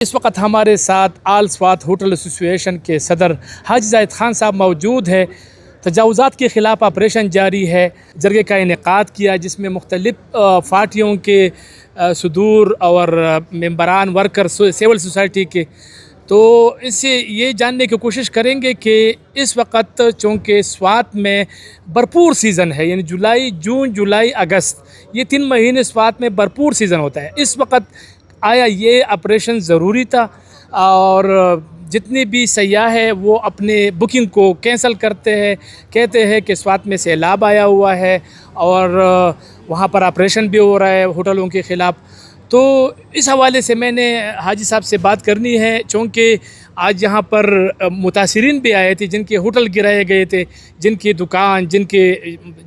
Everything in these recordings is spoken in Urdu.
اس وقت ہمارے ساتھ آل سوات ہوٹل ایسوسی ایشن کے صدر حاجی زاہد خان صاحب موجود ہیں۔ تجاوزات کے خلاف آپریشن جاری ہے، جرگے کا انعقاد کیا جس میں مختلف پارٹیوں کے صدور اور ممبران ورکر سول سوسائٹی کے، تو اس سے یہ جاننے کی کوشش کریں گے کہ اس وقت چونکہ سوات میں بھرپور سیزن ہے، یعنی جون جولائی اگست، یہ 3 مہینے سوات میں بھرپور سیزن ہوتا ہے، اس وقت آیا یہ آپریشن ضروری تھا؟ اور جتنے بھی سیاح ہیں وہ اپنے بکنگ کو کینسل کرتے ہیں، کہتے ہیں کہ سوات میں سیلاب آیا ہوا ہے اور وہاں پر آپریشن بھی ہو رہا ہے ہوٹلوں کے خلاف۔ تو اس حوالے سے میں نے حاجی صاحب سے بات کرنی ہے، چونکہ آج یہاں پر متاثرین بھی آئے تھے جن کے ہوٹل گرائے گئے تھے، جن کی دکان، جن کے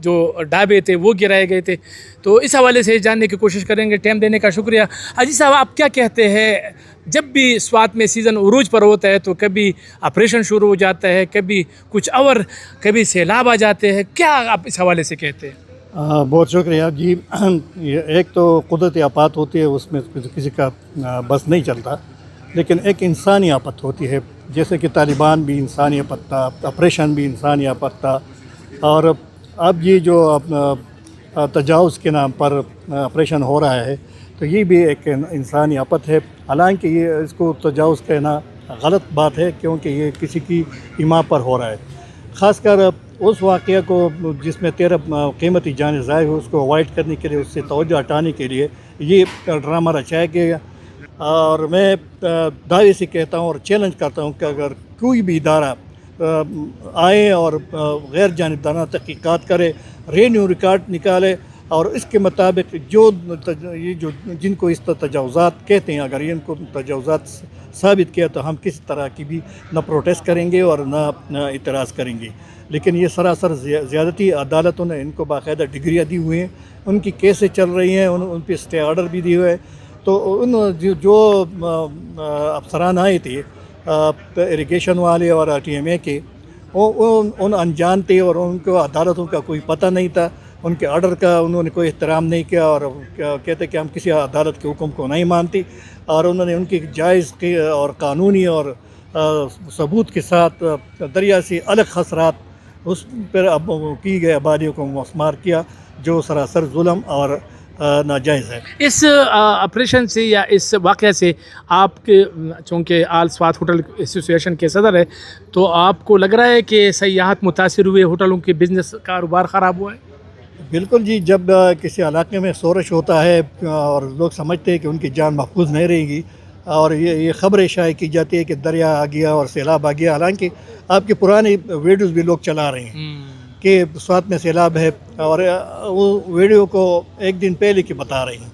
جو ڈھابے تھے وہ گرائے گئے تھے، تو اس حوالے سے جاننے کی کوشش کریں گے۔ ٹائم دینے کا شکریہ۔ حاجی صاحب، آپ کیا کہتے ہیں؟ جب بھی سوات میں سیزن عروج پر ہوتا ہے تو کبھی آپریشن شروع ہو جاتا ہے، کبھی کچھ اور، کبھی سیلاب آ جاتے ہیں، کیا آپ اس حوالے سے کہتے ہیں؟ بہت شکریہ جی۔ ایک تو قدرتی آفات ہوتی ہے، اس میں کسی کا بس نہیں چلتا، لیکن ایک انسانی آفت ہوتی ہے، جیسے کہ طالبان بھی انسانی آفت تھا، آپریشن بھی انسانی آفت تھا، اور اب یہ جو تجاوز کے نام پر آپریشن ہو رہا ہے تو یہ بھی ایک انسانی آفت ہے۔ حالانکہ یہ اس کو تجاوز کہنا غلط بات ہے، کیونکہ یہ کسی کی ایما پر ہو رہا ہے، خاص کر اس واقعہ کو جس میں 13 قیمتی جانیں ضائع ہوئی، اس کو اوائڈ کرنے کے لیے، اس سے توجہ ہٹانے کے لیے یہ ڈرامہ رچایا گیا۔ اور میں دعوے سے کہتا ہوں اور چیلنج کرتا ہوں کہ اگر کوئی بھی ادارہ آئے اور غیر جانبدارانہ تحقیقات کرے، ریونیو ریکارڈ نکالے اور اس کے مطابق جو جن کو اس تجاوزات کہتے ہیں، اگر ان کو تجاوزات ثابت کیا تو ہم کسی طرح کی بھی نہ پروٹیسٹ کریں گے اور نہ اعتراض کریں گے۔ لیکن یہ سراسر زیادتی، عدالتوں نے ان کو باقاعدہ ڈگریاں دی ہوئی ہیں، ان کی کیسیں چل رہی ہیں، ان پہ اسٹے آرڈر بھی دیے ہوئے ہیں۔ تو ان جو افسران آئے تھے اریگیشن والے اور TMA کے، ان انجان تھے اور ان کو عدالتوں کا کوئی پتہ نہیں تھا، ان کے آرڈر کا انہوں نے کوئی احترام نہیں کیا اور کہتے کہ ہم کسی عدالت کے حکم کو نہیں مانتے، اور انہوں نے ان کی جائز اور قانونی اور ثبوت کے ساتھ دریا سے الگ خسرات اس پر کی گئے آبادیوں کو مسمار کیا، جو سراسر ظلم اور ناجائز ہے۔ اس آپریشن سے یا اس واقعہ سے آپ کے، چونکہ آل سوات ہوٹل ایسوسی ایشن کے صدر ہے، تو آپ کو لگ رہا ہے کہ سیاحت متاثر ہوئے، ہوٹلوں کے بزنس کاروبار خراب ہوا ہے؟ بالکل جی، جب کسی علاقے میں شورش ہوتا ہے اور لوگ سمجھتے ہیں کہ ان کی جان محفوظ نہیں رہے گی، اور یہ خبریں شائع کی جاتی ہے کہ دریا آ گیا اور سیلاب آ گیا، حالانکہ آپ کے پرانے ویڈیوز بھی لوگ چلا رہے ہیں کہ سوات میں سیلاب ہے، اور وہ ویڈیو کو ایک دن پہلے کی بتا رہے ہیں،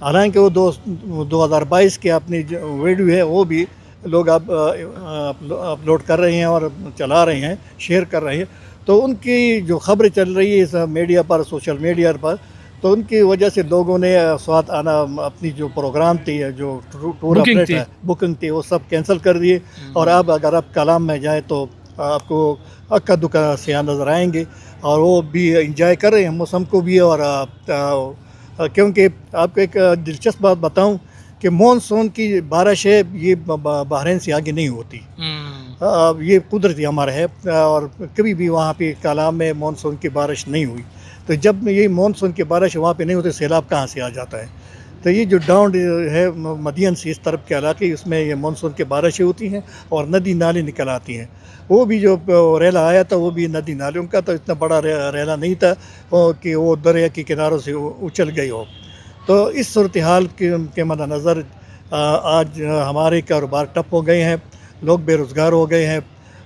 حالانکہ وہ 2022 کے اپنی ویڈیو ہے وہ بھی لوگ اب اپلوڈ کر رہے ہیں اور چلا رہے ہیں، شیئر کر رہے ہیں۔ تو ان کی جو خبریں چل رہی ہے میڈیا پر، سوشل میڈیا پر، تو ان کی وجہ سے لوگوں نے سوات آنا، اپنی جو پروگرام تھی، جو ٹور بکنگ تھی، وہ سب کینسل کر دیے، اور اب اگر آپ کلام میں جائیں تو آپ کو اکا دکا سیاح نظر آئیں گے، اور وہ بھی انجوائے کر رہے ہیں موسم کو بھی۔ اور کیونکہ آپ کو ایک دلچسپ بات بتاؤں کہ مونسون کی بارش ہے، یہ بحرین سے آگے نہیں ہوتی، یہ قدرتی امر ہے، اور کبھی بھی وہاں پہ کلام میں مونسون کی بارش نہیں ہوئی۔ تو جب یہ مونسون کی بارش وہاں پہ نہیں ہوتی، سیلاب کہاں سے آ جاتا ہے؟ تو یہ جو ڈاؤن ہے مدین سے اس طرف کے علاقے، اس میں یہ مونسون کی بارشیں ہوتی ہیں اور ندی نالے نکل آتی ہیں۔ وہ بھی جو ریلا آیا تھا وہ بھی ندی نالوں کا تھا، اتنا بڑا ریلا نہیں تھا کہ وہ دریا کے کناروں سے اچھل گئی ہو۔ تو اس صورتحال کے مد نظر آج ہمارے کاروبار ٹپ ہو گئے ہیں، لوگ بے روزگار ہو گئے ہیں،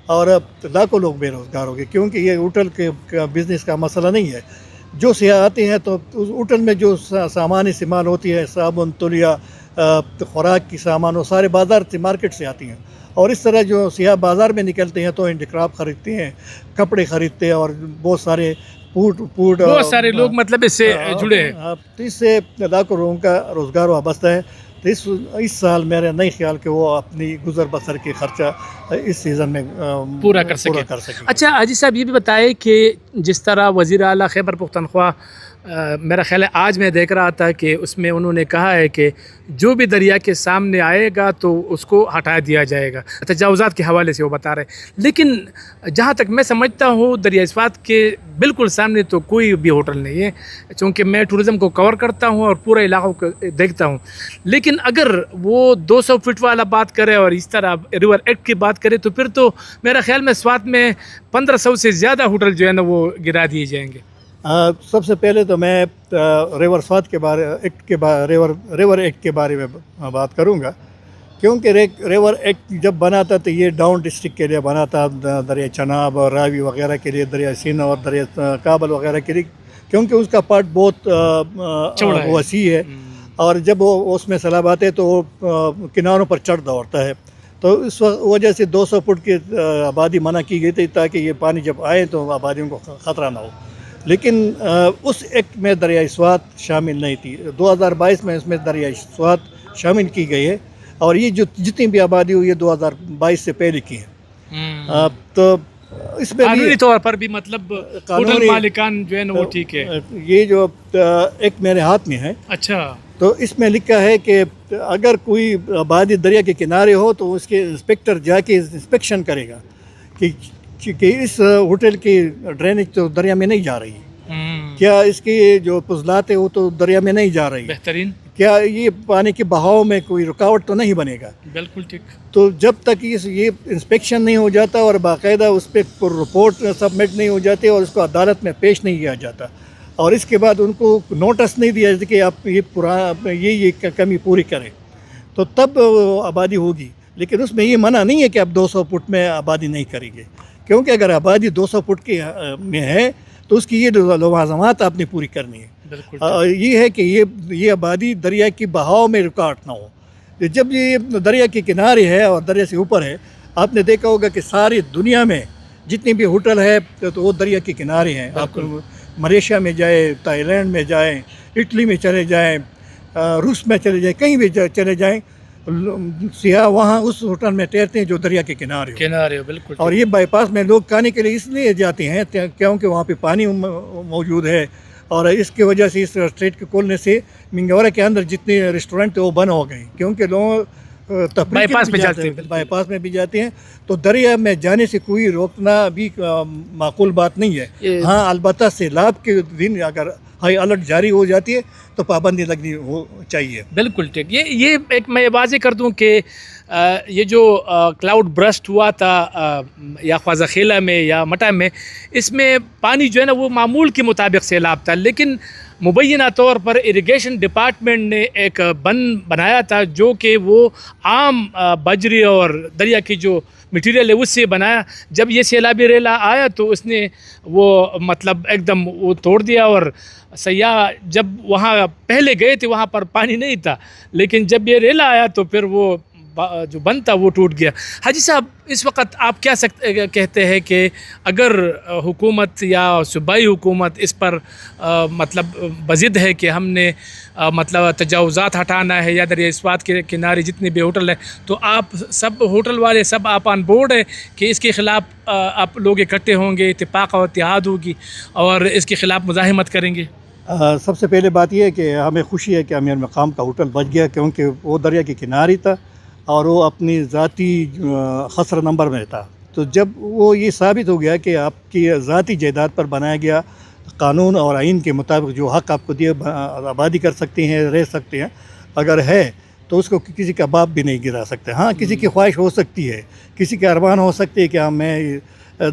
اور لاکھوں لوگ بے روزگار ہو گئے، کیونکہ یہ ہوٹل کے بزنس کا مسئلہ نہیں ہے۔ جو سیاح آتے ہیں تو اس ہوٹل میں جو سامان استعمال ہوتی ہے، صابن، تولیہ، خوراک کی سامان، وہ سارے بازار سے، مارکیٹ سے آتی ہیں، اور اس طرح جو سیاح بازار میں نکلتے ہیں تو ہینڈی کرافٹ خریدتے ہیں، کپڑے خریدتے ہیں، اور بہت سارے بہت سارے لوگ مطلب اس سے جڑے ہیں، تو اس سے لاکھوں لوگوں کا روزگار وابستہ ہے۔ تو اس سال میرا نہیں خیال کہ وہ اپنی گزر بسر کے خرچہ اس سیزن میں پورا کر سکے۔ اچھا حاجی صاحب، یہ بھی بتائیں کہ جس طرح وزیر اعلیٰ خیبر پختونخوا میرا خیال ہے آج میں دیکھ رہا تھا کہ اس میں انہوں نے کہا ہے کہ جو بھی دریا کے سامنے آئے گا تو اس کو ہٹا دیا جائے گا، تجاوزات کے حوالے سے وہ بتا رہے ہیں۔ لیکن جہاں تک میں سمجھتا ہوں دریا اسوات کے بالکل سامنے تو کوئی بھی ہوٹل نہیں ہے، چونکہ میں ٹورزم کو کور کرتا ہوں اور پورے علاقوں کو دیکھتا ہوں۔ لیکن اگر وہ 200 فٹ والا بات کرے اور اس طرح ریور ایکٹ کی بات کرے تو پھر تو میرا خیال میں سوات میں 1500 سے زیادہ ہوٹل جو ہے نا وہ گرا دیے جائیں گے۔ سب سے پہلے تو میں ریور سوات کے بارے ایکٹ کے ریور ایکٹ کے بارے میں بات کروں گا، کیونکہ ریور ایکٹ جب بنا تھا تو یہ ڈاؤن ڈسٹرکٹ کے لیے بنا تھا، دریا چناب اور راوی وغیرہ کے لیے، دریا سندھ اور دریا کابل وغیرہ کے لیے، کیونکہ اس کا پارٹ بہت وسیع ہے، اور جب وہ اس میں سیلاب آتے تو وہ کناروں پر چڑھ دوڑتا ہے، تو اس وجہ سے 200 فٹ کی آبادی منع کی گئی تھی تاکہ یہ پانی جب آئے تو آبادیوں کو خطرہ نہ ہو۔ لیکن اس ایکٹ میں دریا سوات شامل نہیں تھی۔ 2022 میں اس میں دریا سوات شامل کی گئی ہے، اور یہ جو جتنی بھی آبادی ہوئی ہے 2022 سے پہلے کی ہے، تو اس میں قانونی طور پر بھی مطلب ہوٹل مالکان جو ہے نا وہ ٹھیک ہے۔ یہ جو ایکٹ میرے ہاتھ میں ہے، اچھا، تو اس میں لکھا ہے کہ اگر کوئی آبادی دریا کے کنارے ہو تو اس کے انسپیکٹر جا کے انسپیکشن کرے گا کہ اس ہوٹل کی ڈرینیج تو دریا میں نہیں جا رہی ہے، کیا اس کی جو فضلات ہے وہ تو دریا میں نہیں جا رہی ہے، بہترین، کیا یہ پانی کے بہاؤ میں کوئی رکاوٹ تو نہیں بنے گا۔ بالکل ٹھیک۔ تو جب تک یہ انسپیکشن نہیں ہو جاتا اور باقاعدہ اس پہ رپورٹ سبمٹ نہیں ہو جاتی اور اس کو عدالت میں پیش نہیں کیا جاتا، اور اس کے بعد ان کو نوٹس نہیں دیا جاتا کہ آپ یہ کمی پوری کریں، تو تب آبادی ہوگی۔ لیکن اس میں یہ منع نہیں ہے کہ آپ 200 فٹ میں آبادی نہیں کریں گے، کیونکہ اگر آبادی 200 فٹ کی میں ہے تو اس کی یہ لوازمات آپ نے پوری کرنی ہے۔ یہ ہے کہ یہ آبادی دریا کی بہاؤ میں رکاوٹ نہ ہو۔ جب یہ دریا کے کنارے ہے اور دریا سے اوپر ہے، آپ نے دیکھا ہوگا کہ ساری دنیا میں جتنی بھی ہوٹل ہے تو وہ دریا کے کنارے ہیں۔ آپ ملیشیا میں جائیں، تائی لینڈ میں جائیں، اٹلی میں چلے جائیں، روس میں چلے جائیں، کہیں بھی چلے جائیں، سیاح وہاں اس ہوٹل میں ٹھہرتے ہیں جو دریا کے کنارے ہو۔ بالکل۔ اور اور یہ بائی پاس میں لوگ کھانے کے لیے اس لیے جاتے ہیں کیونکہ وہاں پہ پانی موجود ہے، اور اس کی وجہ سے اس اسٹریٹ کے کھولنے سے منگورا کے اندر جتنے ریسٹورنٹ وہ بند ہو گئے، کیونکہ لوگ بائی پاس میں بھی جاتے ہیں، تو دریا میں جانے سے کوئی روکنا بھی معقول بات نہیں ہے۔ ہاں، البتہ سیلاب کے دن اگر ہائی الرٹ جاری ہو جاتی ہے تو پابندی لگنی چاہیے۔ بالکل ٹھیک۔ یہ ایک میں واضح کر دوں کہ یہ جو کلاؤڈ برسٹ ہوا تھا یا خوازہ خیلہ میں یا مٹا میں، اس میں پانی جو ہے نا وہ معمول کے مطابق سیلاب تھا، لیکن مبینہ طور پر اریگیشن ڈپارٹمنٹ نے ایک بند بنایا تھا جو کہ وہ عام بجری اور دریا کی جو مٹیریل ہے اس سے بنایا۔ جب یہ سیلابی ریلا آیا تو اس نے وہ مطلب ایک دم وہ توڑ دیا، اور سیاح جب وہاں پہلے گئے تھے وہاں پر پانی نہیں تھا، لیکن جب یہ ریلا آیا تو پھر وہ جو بند تھا وہ ٹوٹ گیا۔ حاجی صاحب، اس وقت آپ کیا کہتے ہیں کہ اگر حکومت یا صوبائی حکومت اس پر مطلب بضد ہے کہ ہم نے مطلب تجاوزات ہٹانا ہے یا دریا اسوات کے کنارے جتنے بھی ہوٹل ہیں، تو آپ سب ہوٹل والے سب آپ آن بورڈ ہیں کہ اس کے خلاف آپ لوگ اکٹھے ہوں گے، اتفاق اور اتحاد ہوگی اور اس کے خلاف مزاحمت کریں گے؟ سب سے پہلے بات یہ ہے کہ ہمیں خوشی ہے کہ امیر مقام کا ہوٹل بچ گیا، کیونکہ وہ دریا کے کنارے تھا اور وہ اپنی ذاتی خسر نمبر میں تھا۔ تو جب وہ یہ ثابت ہو گیا کہ آپ کی ذاتی جائیداد پر بنایا گیا قانون اور آئین کے مطابق جو حق آپ کو دیے، آبادی کر سکتے ہیں، رہ سکتے ہیں، اگر ہے تو اس کو کسی کا باپ بھی نہیں گرا سکتا۔ ہاں، کسی کی خواہش ہو سکتی ہے، کسی کے ارمان ہو سکتے ہیں کہ ہاں میں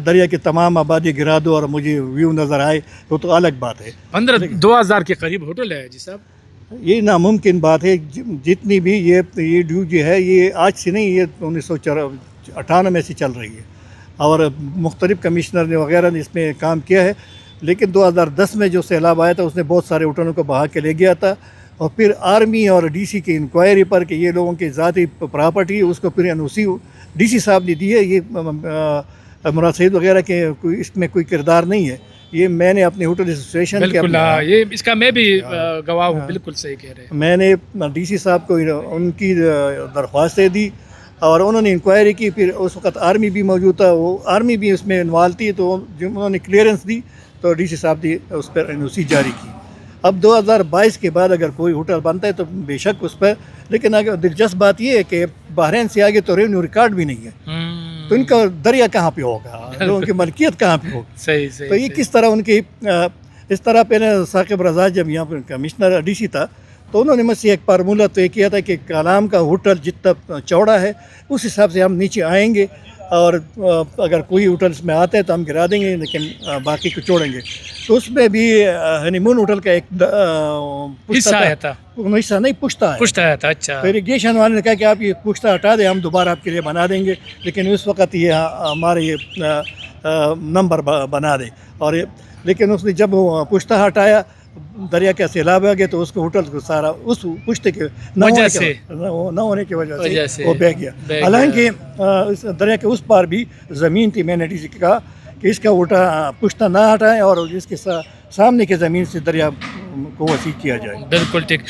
دریا کے تمام آبادی گرا دو اور مجھے ویو نظر آئے، تو الگ بات ہے۔ 15,000 کے قریب ہوٹل ہے جی صاحب، یہ ناممکن بات ہے۔ جتنی بھی یہ ڈیو جو ہے یہ آج سے نہیں، یہ 1998 میں سے چل رہی ہے، اور مختلف کمشنر نے وغیرہ نے اس میں کام کیا ہے، لیکن 2010 میں جو سیلاب آیا تھا اس نے بہت سارے ہوٹلوں کو بہا کے لے گیا تھا، اور پھر آرمی اور ڈی سی کی انکوائری پر کہ یہ لوگوں کی ذاتی پراپرٹی ہے، اس کو پھر NOC ڈی سی صاحب نے دی ہے۔ یہ مراد سعید وغیرہ کے اس میں کوئی کردار نہیں ہے، یہ میں نے اپنے ہوٹل ایسوسیشن کے بالکل یہ اس کا میں بھی گواہ ہوں۔ بالکل صحیح کہہ رہے ہیں۔ میں نے ڈی سی صاحب کو ان کی درخواستیں دی اور انہوں نے انکوائری کی، پھر اس وقت آرمی بھی موجود تھا، وہ آرمی بھی اس میں انوالو تھی، تو انہوں نے کلیئرنس دی تو ڈی سی صاحب نے اس پر NOC جاری کی۔ اب 2022 کے بعد اگر کوئی ہوٹل بنتا ہے تو بے شک اس پر، لیکن اگر دلچسپ بات یہ ہے کہ بحرین سے آگے تو ریونیو ریکارڈ بھی نہیں ہے، تو ان کا دریا کہاں پہ ہوگا، لوگوں کی ملکیت کہاں پہ ہوگی؟ صحیح تو یہ کس طرح ان کی اس طرح پہلے ثاقب رضا جب یہاں پر کمشنر ڈی سی تھا تو انہوں نے مجھ سے ایک فارمولہ طے کیا تھا کہ کلام کا ہوٹل جتنا چوڑا ہے اس حساب سے ہم نیچے آئیں گے، اور اگر کوئی ہوٹل اس میں آتا ہے تو ہم گرا دیں گے، لیکن باقی کو چھوڑیں گے۔ تو اس میں بھی ہنی مون ہوٹل کا ایک حصہ آیا تھا، حصہ نہیں پشتہ ہے، پشت آیا تھا۔ اچھا، تو اریگیشن والے نے کہا کہ آپ یہ پشتہ ہٹا دیں، ہم دوبارہ آپ کے لیے بنا دیں گے، لیکن اس وقت یہ ہمارے یہ نمبر بنا دے، اور لیکن اس نے جب وہ پشتہ ہٹایا دریا کا سیلاب آ گیا تو اس کو ہوٹل کو سارا اس پشتے کے نہ ہونے کی وجہ سے وہ بہہ گیا۔ حالانکہ اس دریا کے اس پار بھی زمین تھی، میں نے ڈی سی کو کہا کہ اس کا پشتہ نہ ہٹائیں اور اس کے سامنے کے زمین سے دریا کو وسیع کیا جائے۔ بالکل ٹھیک۔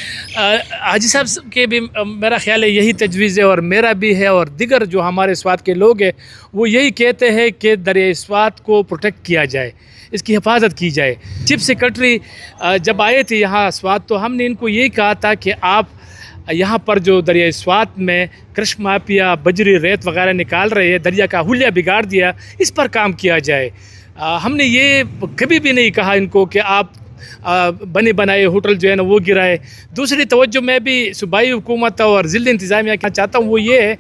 حاجی صاحب کے بھی میرا خیال ہے یہی تجویز ہے، اور میرا بھی ہے، اور دیگر جو ہمارے سوات کے لوگ ہیں وہ یہی کہتے ہیں کہ دریائے سوات کو پروٹیکٹ کیا جائے، اس کی حفاظت کی جائے۔ چیف سیکرٹری جب آئے تھے یہاں سوات تو ہم نے ان کو یہی کہا تھا کہ آپ یہاں پر جو دریائے سوات میں کرش مافیا بجری ریت وغیرہ نکال رہے ہیں، دریا کا حلیہ بگاڑ دیا، اس پر کام کیا جائے۔ ہم نے یہ کبھی بھی نہیں کہا ان کو کہ آپ بنے بنائے ہوٹل جو ہے نا وہ گرائے۔ دوسری توجہ میں بھی صوبائی حکومت اور ضلع انتظامیہ کا چاہتا ہوں وہ یہ ہے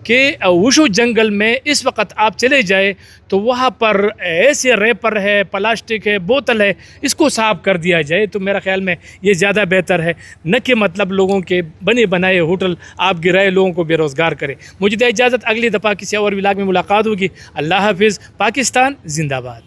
کہ وشو جنگل میں اس وقت آپ چلے جائے تو وہاں پر ایسے ریپر ہے، پلاسٹک ہے، بوتل ہے، اس کو صاف کر دیا جائے تو میرا خیال میں یہ زیادہ بہتر ہے، نہ کہ مطلب لوگوں کے بنے بنائے ہوٹل آپ گرائے، لوگوں کو بے روزگار کرے۔ مجھے دے اجازت، اگلی دفعہ کسی اور ولاگ میں ملاقات ہوگی۔ اللہ حافظ، پاکستان زندہ باد۔